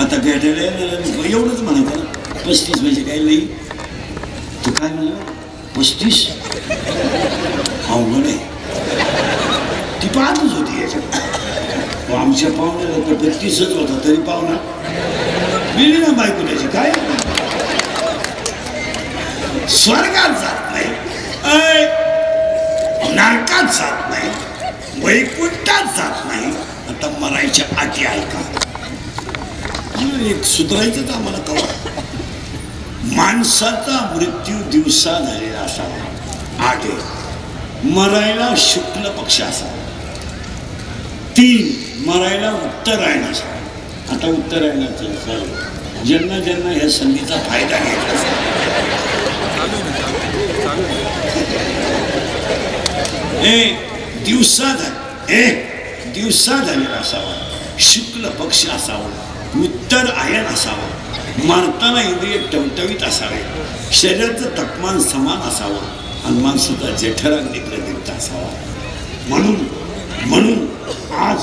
आता भेटायला एवढंच म्हणायचं ना, 35 म्हणजे काय लई. तू काय म्हणलं 35? अवघड आहे. ती पाहतच होती याच्यात. आमच्या पाहुण्याला तर 32च होता, तरी पाहुणा मिळली ना बायको त्याची. काय स्वर्गात जात नाही, नरकात जात नाही, वैकुंठात जात नाही. आता मरायच्या अटी ऐका. एक सुधारायचं आम्हाला कळवा. माणसाचा मृत्यू दिवसा झालेला असावा. 8 मरायला शुक्ल पक्ष असावा. 3 मरायला उत्तरायण असावा. आता उत्तरायणाचं ज्यांना ज्यांना ह्या संधीचा फायदा घ्यायचा दिवसा झालेला असावा. शुक्ल पक्ष असावा. उत्तर आयन असावा. मारताना इंद्रिय टवटवीत असावे. शरीराचं तापमान समान असावं आणि माणसाचा जेठराग निग्रदिग्ध असावा. म्हणून आज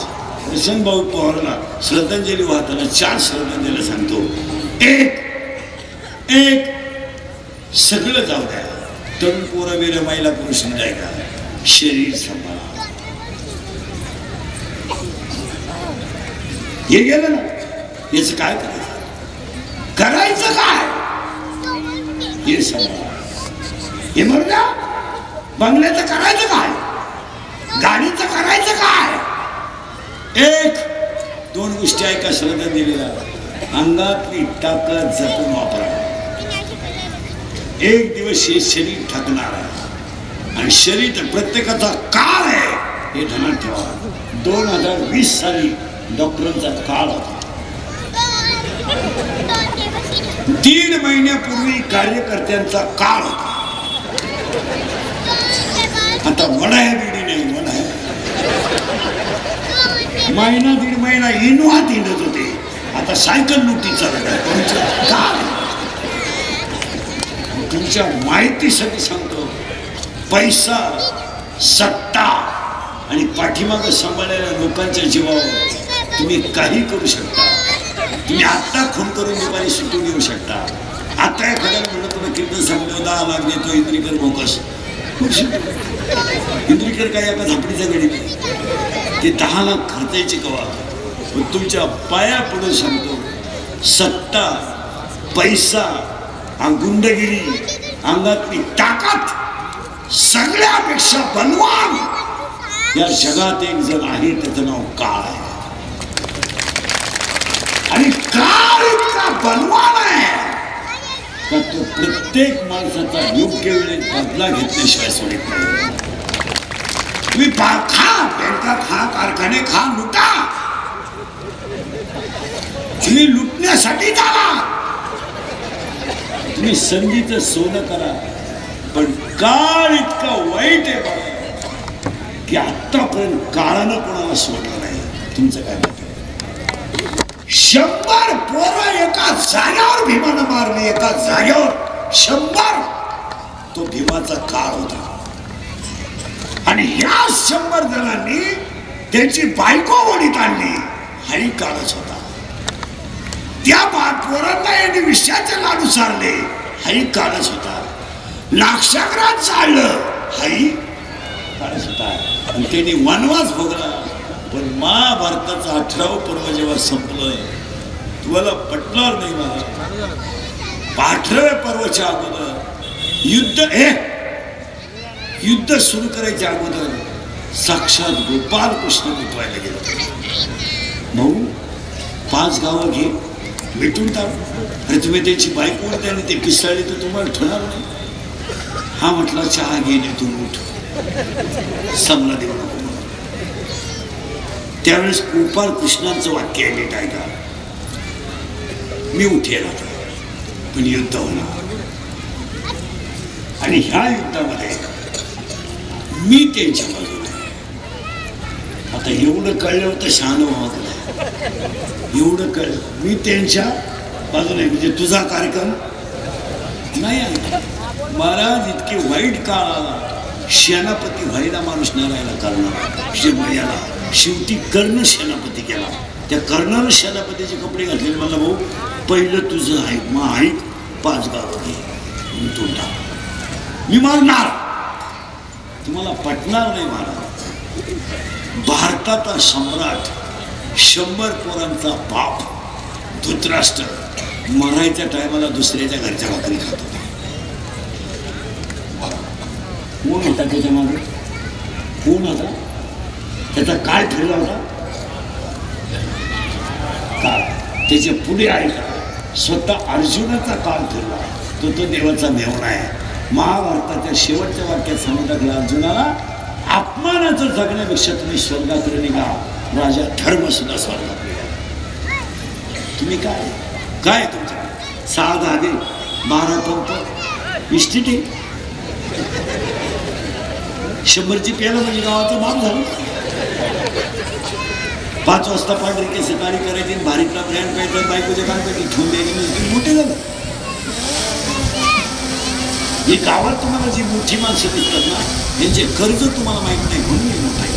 भाऊ पवारला श्रद्धांजली वाहताना 4 श्रद्धांजली सांगतो. एक सगळं जाऊ द्या. तरुण पोरं वीर महिला पुरुष नाही का, शरीर सांभाळा. हे गेलं ना, याच काय करायचं काय हे सांभाळा. हे म्हणा बंगल्याचं करायचं काय, गाडीचं करायचं काय. 1-2 गोष्टी ऐका श्रद्धा दिलेला. अंगातली ताकद जपून वापरा. एक दिवस हे शरीर थकणार आहे आणि शरीर प्रत्येकाचा काळ आहे हे ध्यानात ठेवा. 2020 साली डॉक्टरांचा काळ होता. 3 महिन्यापूर्वी कार्यकर्त्यांचा काळ होता. आता वडाया बिडी नाही, वडाया महिना 1.5 महिना इनोहात हिंडत होते. आता सायकल लुटी चालत आहे. काळ तुमच्या माहितीसाठी सांगतो. पैसा, सत्ता आणि पाठीमागं सांभाळलेल्या लोकांच्या जीवावर तुम्ही काही करू शकता. तुम्ही आत्ता खून करून दुपारी सुटून येऊ शकता. आता एखाद्याला म्हणलं तुला कीर्तन सांगतो 10 लाख देतो इंद्रिकर बोकस. इंद्रिकर काय एका झापडीचा गडी नाही. ते 10 लाख खर्चायचे कवा. पण तुमच्या पाया पुढे सांगतो. सत्ता, पैसा, गुंडगिरी, अंगातली ताकद सगळ्यापेक्षा बलवान या जगात एक जण आहे. त्याचं नाव काळ आहे. आणि काळ इतका बलवान आहे का तो प्रत्येक माणसाचा योग्य वेळेत बदला घेतल्याशिवाय सोडित नाही. तुम्ही खा, बँका खा, कारखाने खा, लुटा. तुम्ही लुटण्यासाठी झाला. तुम्ही संधीचं सोनं करा. पण काळ इतका वाईट आहे बघा की आतापर्यंत काळानं कोणाला सोडलं नाही. तुमचं काय मत आहे? 100 पोरं एका जाग्यावर भीमानं मारली. एका जाग्यावर 100. तो भीमाचा काळ होता. आणि ह्या 100 जणांनी त्यांची बायको वडीत आणली. हाही काळच होता. त्या पोरांना यांनी विषयाचे लाडू सारले. हाही काळच होता. लाक्षागृहात चाललं. हाही काळच होता. आणि त्यांनी वनवास भोगला. पण महाभारताचं 18वं पर्व जेव्हा संपलं, तुम्हाला पटणार नाही मला, 18व्या पर्वाच्या अगोदर युद्ध सुरू करायच्या अगोदर साक्षात गोपाल कृष्ण मिटवायला गेले. भाऊ 5 गावं घे, मिटून टाक. अरे तुम्ही त्याची बायको होते आणि ते पिसाळली तर तुम्हाला ठरणार नाही. हा म्हटला चहा घेणे तू उठ, समला देऊ नको. त्यावेळेस गोपाल कृष्णांचं वाक्य आहे, नीट ऐका. मी उठेल आता, पण युद्ध होणार. आणि ह्या युद्धामध्ये मी त्यांच्या बाजूला. आता एवढं कळलं होतं शहाणं व्हावं. एवढं कळलं मी त्यांच्या बाजूला. म्हणजे तुझा कार्यक्रम नाही आहे महाराज. इतके वाईट काळ आला. सेनापती व्हायला माणूस न राहायला करणार. याला शेवटी कर्ण सेनापती केला. त्या कर्नल सेनापतीचे कपडे घातलेले. म्हणलं भाऊ पहिलं तुझं ऐक, मग ऐक 5 गावं घे, मी तो टाक, मी मारणार. तुम्हाला पटणार नाही मला. भारताचा सम्राट 100 पोरांचा बाप धृतराष्ट्र मरायच्या टायमाला दुसऱ्याच्या घरच्या भाकरी खात होता. कोण होता त्याच्या मागे? कोण होता? त्याचा काय फिरला होता? काळ. त्याच्या पुढे आहे का? स्वतः अर्जुनाचा काळ फिरला. तो देवाचा मेवणा आहे. महाभारताच्या शेवटच्या वाक्यात सांगून टाकलं अर्जुनाला, अपमानाचं जगण्यापेक्षा तुम्ही स्वर्गाकडे निघा. राजा धर्म सुद्धा स्वर्गात निघा. तुम्ही काय काय तुमच्या 6 धागे 12 पंप इष्टिटी 100ची प्याला म्हणजे गावाचं बाप झालं. 5 वाजता पांढरी केस काळी करायची, भारीतला ब्रँड पाहिजे, बायकोच्या कानपैकी ठेवून द्यायची, म्हणजे मोठे झालं. ही गावात तुम्हाला जी मोठी माणसं दिसतात ना, यांचे कर्ज तुम्हाला माहित नाही म्हणून मी मोठा आहे.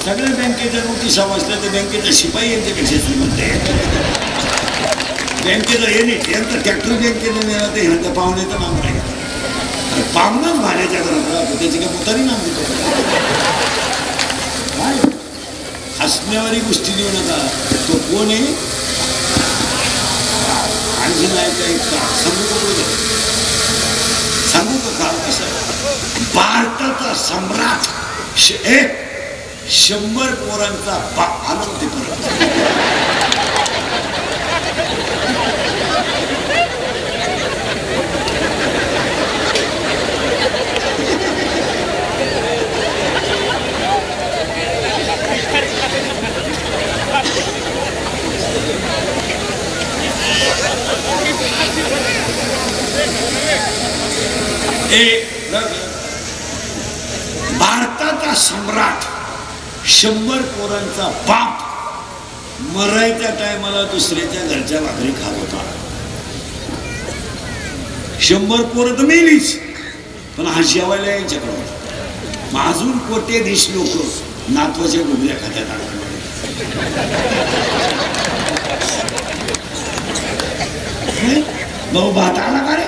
सगळ्या बँकेच्या नोटिसा वाचल्या तर बँकेचा शिपाई यांच्यापेक्षा श्रीमंत आहे. बँकेचा युनिट यांचा ट्रॅक्टर बँकेने नेला तर ह्यांच्या पाहुण्याचं नाव नाही. पाहुणाच भाड्याच्या घरात राहतो, त्याची काय मुतारी नाव देतो. काय हसण्यावारी गोष्टी देऊ नका. तो कोण आहे? आणखी नाही का इतका सांगू का काल कसं? भारताचा सम्राट 100 पोरांचा बाप आला होते परत. भारताचा सम्राट 100 पोरांचा बाप मरायच्या टायमाला दुसऱ्याच्या घरच्या भाकरी खात होता. 100 पोरं तर मेलीच, पण हा जेवायला यांच्याकडे होता. अजून कोट्याधीश लोक नातवाच्या गुगल्या खात्यात अडकले. भाऊ भात आला का रे?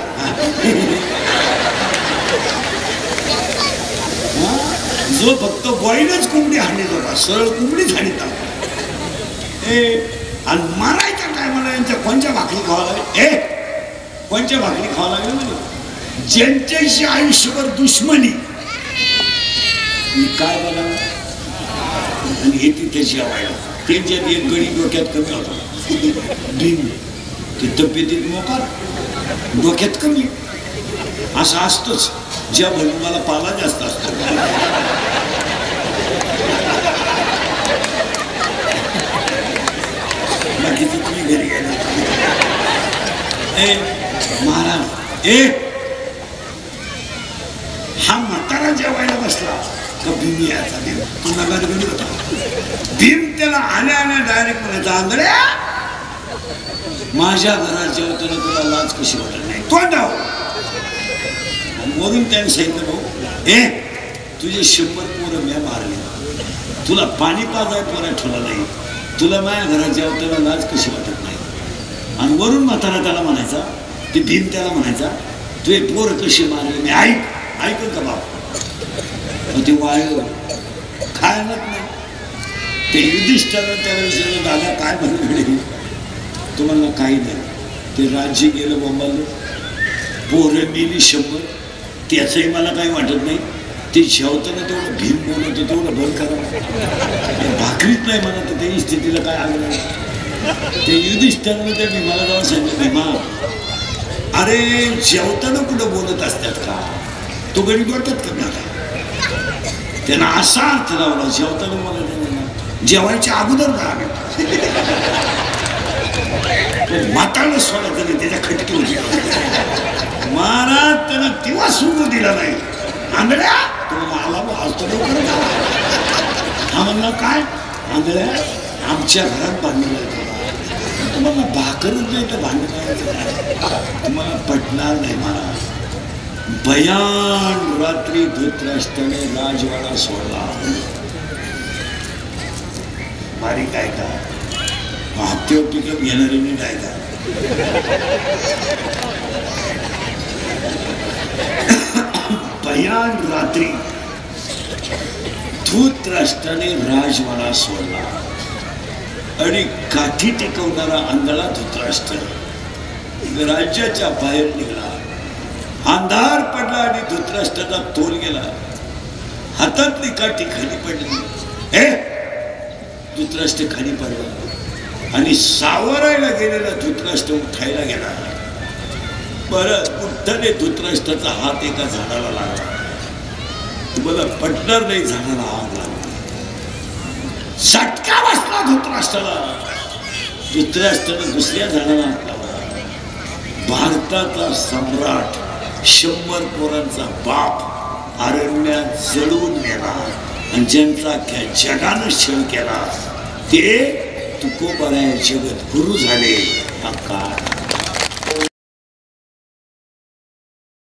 जो फक्त बॉईलच कोंबडी हाणीत होता, सरळ कोंबडीच हाणीत होता. आणि मारायच्या टायमाला यांच्या कोणच्या भाकरी खावा लागेल? कोणच्या भाकरी खावा लागेल म्हणजे ज्यांच्याशी आयुष्यभर दुश्मनी काय बघा. आणि हे तिथे जेवायला त्यांच्यात एक गडी डोक्यात कमी होता. भीम ते तब्येतीत मोकार, डोक्यात कमी. असं असतंच. ज्या भूमीला पाला जास्त असतो. बाकीचं तुम्ही घरी गेला. महाराज हा म्हातारा जेवायला बसला का भीम यायचा. भीम नगरगडी होता. भीम त्याला आल्या आल्या डायरेक्ट म्हणायचा, आंधळ्या माझ्या घरात जेवताना तुला लाज कशी वाटत नाही? तोंडाव वरून त्याने सांगितलं, भाऊ तुझे 100 पोरं म्या मारले, तुला पाणी पाजाय पोरा ठेवला नाही, तुला माझ्या घरात जेवताना लाज कशी वाटत नाही? आणि वरून म्हातारा त्याला म्हणायचा, ते भीम त्याला म्हणायचा, तुझे पोर कशी मारले? मी ऐकून का बाप? ते वाय खायलाच नाही. ते युधिष्ठिरानं त्याला विचारलं, दादा काय म्हणले? तुम्हाला काही नाही. ते राज्य गेलं बोंबाला, पोरं मेली 100. त्याचंही मला काही वाटत नाही. ते जेवताना तेवढं भीम बोलत तेवढं बंद करा. भाकरीत नाही म्हणा तर त्याही स्थितीला काय आलं नाही. ते युधिष्ठिरानं त्या भीमाला जाऊन सांगितलं, भीमा अरे जेवताना कुठं बोलत असतात का? तो गडी डोक्यात कमी होता. त्यांना असा अर्थ लावला, जेवताना मला त्यांना जेवायच्या अगोदर का माताला सोडायचं नाही, त्याच्या खटकी होती. महाराज त्यानं तेव्हा सुरू दिला नाही. आंधळ्या तुम्हाला आज तो लवकर हा म्हणला, काय आंधळ्या आमच्या घरात बांधलं तुम्हाला भाकरच नाही तर भांडण तुम्हाला पटणार नाही. महाराज भयान रात्री धृतराष्ट्राने राजवाडा सोडला. बारीक आहे का हप्त्यावर पिकअप घेणारे नीट आहे का भयान रात्री धृतराष्ट्राने राजवाडा सोडला आणि काठी टेकवणारा आंधळा धृतराष्ट्र राज्याच्या बाहेर निघाला. अंधार पडला आणि धृतराष्ट्राचा तोल गेला. हातातली काठी खाली पडली. हे धृतराष्ट्र खाली पडला आणि सावरायला गेलेला धृतराष्ट्र उठायला गेला. परत उठताने धृतराष्ट्राचा हात एका झाडाला लागला. तुम्हाला पटणार नाही, झाडाला आग लागली. झटका बसला धृतराष्ट्राला. धृतराष्ट्राने दुसऱ्या झाडाला हात लावला. भारताचा सम्राट 100 पोरांचा बाप अरण्यात जळून गेला आणि ज्यांचा जगानं छळ केला ते तुकोबाराया जगद्गुरु झाले. हा काळ